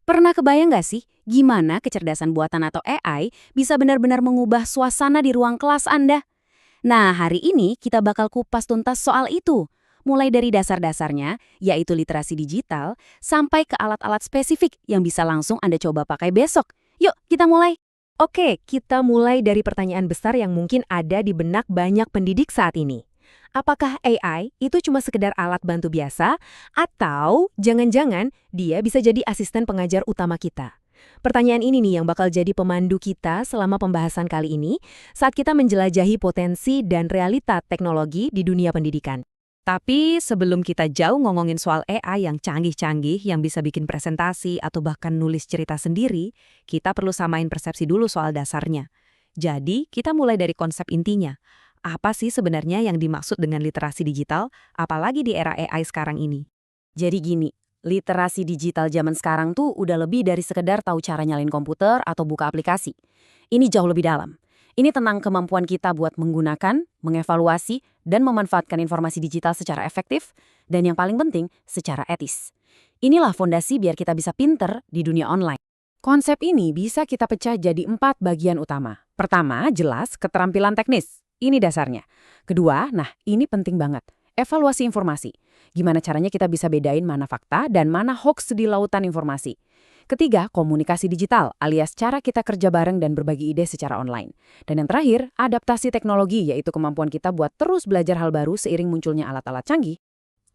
Pernah kebayang nggak sih gimana kecerdasan buatan atau AI bisa benar-benar mengubah suasana di ruang kelas Anda? Nah, hari ini kita bakal kupas tuntas soal itu. Mulai dari dasar-dasarnya, yaitu literasi digital, sampai ke alat-alat spesifik yang bisa langsung Anda coba pakai besok. Yuk, kita mulai. Oke, kita mulai dari pertanyaan besar yang mungkin ada di benak banyak pendidik saat ini. Apakah AI itu cuma sekedar alat bantu biasa, atau jangan-jangan dia bisa jadi asisten pengajar utama kita? Pertanyaan ini nih yang bakal jadi pemandu kita selama pembahasan kali ini saat kita menjelajahi potensi dan realita teknologi di dunia pendidikan. Tapi sebelum kita jauh ngomongin soal AI yang canggih-canggih yang bisa bikin presentasi atau bahkan nulis cerita sendiri, kita perlu samain persepsi dulu soal dasarnya. Jadi, kita mulai dari konsep intinya. Apa sih sebenarnya yang dimaksud dengan literasi digital, apalagi di era AI sekarang ini? Jadi gini, literasi digital zaman sekarang tuh udah lebih dari sekedar tahu cara nyalain komputer atau buka aplikasi. Ini jauh lebih dalam. Ini tentang kemampuan kita buat menggunakan, mengevaluasi, dan memanfaatkan informasi digital secara efektif, dan yang paling penting, secara etis. Inilah fondasi biar kita bisa pinter di dunia online. Konsep ini bisa kita pecah jadi 4 bagian utama. Pertama, jelas keterampilan teknis. Ini dasarnya. Kedua, nah ini penting banget. Evaluasi informasi. Gimana caranya kita bisa bedain mana fakta dan mana hoax di lautan informasi. Ketiga, komunikasi digital, alias cara kita kerja bareng dan berbagi ide secara online. Dan yang terakhir, adaptasi teknologi, yaitu kemampuan kita buat terus belajar hal baru seiring munculnya alat-alat canggih.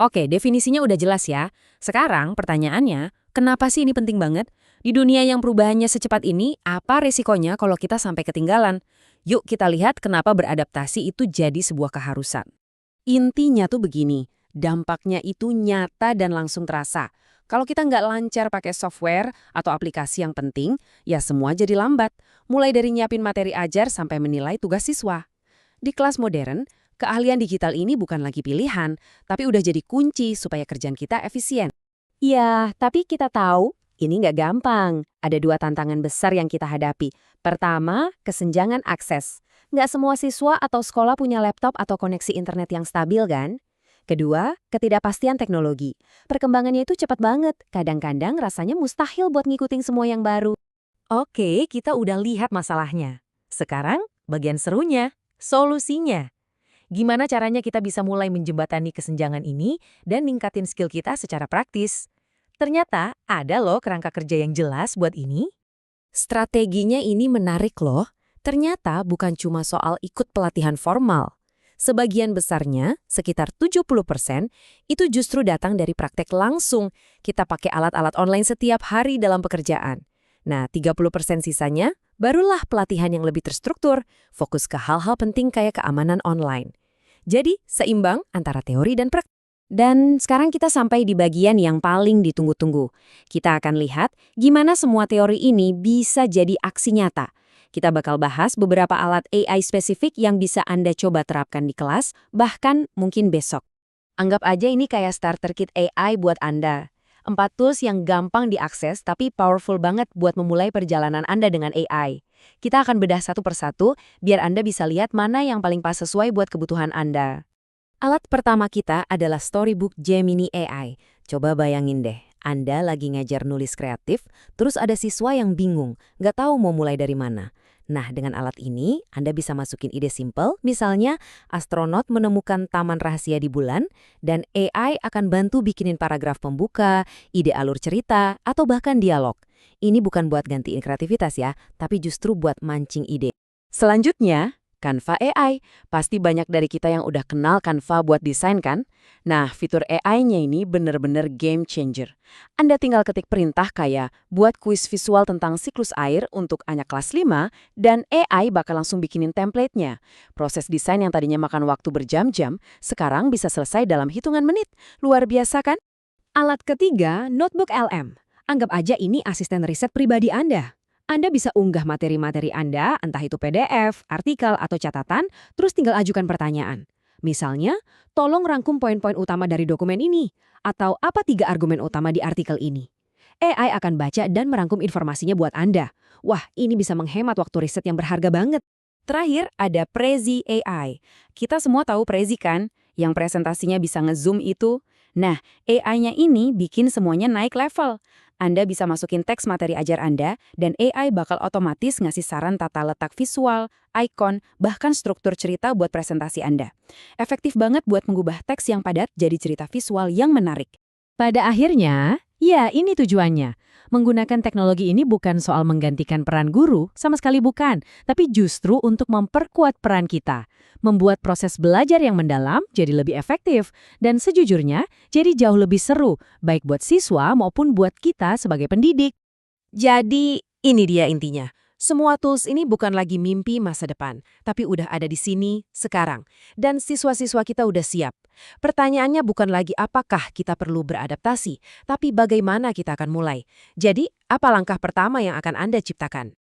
Oke, definisinya udah jelas ya. Sekarang pertanyaannya, kenapa sih ini penting banget? Di dunia yang perubahannya secepat ini, apa resikonya kalau kita sampai ketinggalan? Yuk kita lihat kenapa beradaptasi itu jadi sebuah keharusan. Intinya tuh begini, dampaknya itu nyata dan langsung terasa. Kalau kita nggak lancar pakai software atau aplikasi yang penting, ya semua jadi lambat. Mulai dari nyiapin materi ajar sampai menilai tugas siswa. Di kelas modern, keahlian digital ini bukan lagi pilihan, tapi udah jadi kunci supaya kerjaan kita efisien. Ya, tapi kita tahu ini nggak gampang. Ada 2 tantangan besar yang kita hadapi. Pertama, kesenjangan akses. Nggak semua siswa atau sekolah punya laptop atau koneksi internet yang stabil kan? Kedua, ketidakpastian teknologi. Perkembangannya itu cepat banget. Kadang-kadang rasanya mustahil buat ngikutin semua yang baru. Oke, kita udah lihat masalahnya. Sekarang, bagian serunya, solusinya. Gimana caranya kita bisa mulai menjembatani kesenjangan ini dan ningkatin skill kita secara praktis? Ternyata ada loh kerangka kerja yang jelas buat ini. Strateginya ini menarik loh. Ternyata bukan cuma soal ikut pelatihan formal. Sebagian besarnya, sekitar 70%, itu justru datang dari praktek langsung. Kita pakai alat-alat online setiap hari dalam pekerjaan. Nah, 30% sisanya, barulah pelatihan yang lebih terstruktur, fokus ke hal-hal penting kayak keamanan online. Jadi, seimbang antara teori dan praktik. Dan sekarang kita sampai di bagian yang paling ditunggu-tunggu. Kita akan lihat gimana semua teori ini bisa jadi aksi nyata. Kita bakal bahas beberapa alat AI spesifik yang bisa Anda coba terapkan di kelas, bahkan mungkin besok. Anggap aja ini kayak starter kit AI buat Anda. 4 tools yang gampang diakses tapi powerful banget buat memulai perjalanan Anda dengan AI. Kita akan bedah satu persatu biar Anda bisa lihat mana yang paling pas sesuai buat kebutuhan Anda. Alat pertama kita adalah Storybook Gemini AI. Coba bayangin deh, Anda lagi ngajar nulis kreatif, terus ada siswa yang bingung, nggak tahu mau mulai dari mana. Nah, dengan alat ini, Anda bisa masukin ide simple, misalnya astronot menemukan taman rahasia di bulan, dan AI akan bantu bikinin paragraf pembuka, ide alur cerita, atau bahkan dialog. Ini bukan buat gantiin kreativitas ya, tapi justru buat mancing ide. Selanjutnya, Canva AI. Pasti banyak dari kita yang udah kenal Canva buat desain kan? Nah, fitur AI-nya ini bener-bener game changer. Anda tinggal ketik perintah kayak buat kuis visual tentang siklus air untuk anak kelas 5 dan AI bakal langsung bikinin template-nya. Proses desain yang tadinya makan waktu berjam-jam, sekarang bisa selesai dalam hitungan menit. Luar biasa kan? Alat ketiga, Notebook LM. Anggap aja ini asisten riset pribadi Anda. Anda bisa unggah materi-materi Anda, entah itu PDF, artikel, atau catatan, terus tinggal ajukan pertanyaan. Misalnya, tolong rangkum poin-poin utama dari dokumen ini, atau apa 3 argumen utama di artikel ini. AI akan baca dan merangkum informasinya buat Anda. Wah, ini bisa menghemat waktu riset yang berharga banget. Terakhir, ada Prezi AI. Kita semua tahu Prezi kan? Yang presentasinya bisa nge-zoom itu. Nah, AI-nya ini bikin semuanya naik level. Anda bisa masukin teks materi ajar Anda, dan AI bakal otomatis ngasih saran tata letak visual, icon, bahkan struktur cerita buat presentasi Anda. Efektif banget buat mengubah teks yang padat jadi cerita visual yang menarik. Pada akhirnya, ya ini tujuannya. Menggunakan teknologi ini bukan soal menggantikan peran guru, sama sekali bukan, tapi justru untuk memperkuat peran kita. Membuat proses belajar yang mendalam jadi lebih efektif, dan sejujurnya jadi jauh lebih seru, baik buat siswa maupun buat kita sebagai pendidik. Jadi, ini dia intinya. Semua tools ini bukan lagi mimpi masa depan, tapi udah ada di sini, sekarang. Dan siswa-siswa kita udah siap. Pertanyaannya bukan lagi apakah kita perlu beradaptasi, tapi bagaimana kita akan mulai. Jadi, apa langkah pertama yang akan Anda ciptakan?